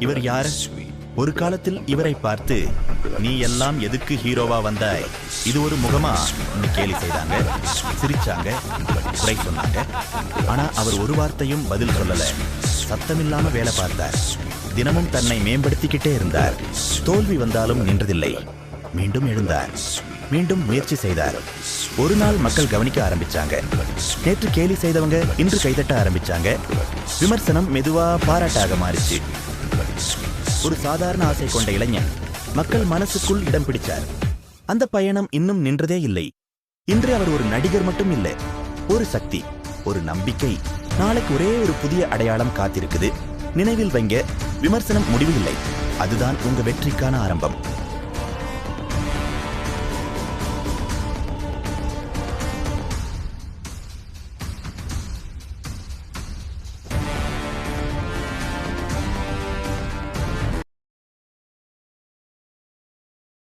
இவர் யார்? ஒரு காலத்தில் இவரை பார்த்து, நீ எல்லாம் எதுக்கு ஹீரோவா வந்தாய், இது ஒரு முகமா கேலி செய்தாங்க, சிரிச்சாங்க, குறை சொன்னாங்க. ஆனா அவர் ஒரு வார்த்தையும் பதில் சொல்லல. சத்தமில்லாம வேலை பார்த்தார். தினமும் தன்னை மேம்படுத்திக்கிட்டே இருந்தார். தோல்வி வந்தாலும் நின்றதில்லை. மீண்டும் எழுந்தார். மீண்டும் முயற்சி செய்தார். ஒரு நாள் மக்கள் கவனிக்க ஆரம்பிச்சாங்க. நேற்று கேலி செய்தவங்க இன்று கைதட்ட ஆரம்பிச்சாங்க. விமர்சனம் மெதுவா பாராட்டாக மாறிச்சு. ஒரு சாதாரண ஆசை கொண்ட இளைஞன் மக்கள் மனசுக்குள் இடம் பிடிச்சார். அந்த பயணம் இன்னும் நின்றதே இல்லை. இன்று அவர் ஒரு நடிகர் மட்டும் இல்லை, ஒரு சக்தி, ஒரு நம்பிக்கை. நாளைக்கு ஒரே ஒரு புதிய அடையாளம் காத்திருக்குது. நினைவில் வைங்க, விமர்சனம் முடிவு இல்லை, அதுதான் உங்க வெற்றிக்கான ஆரம்பம்.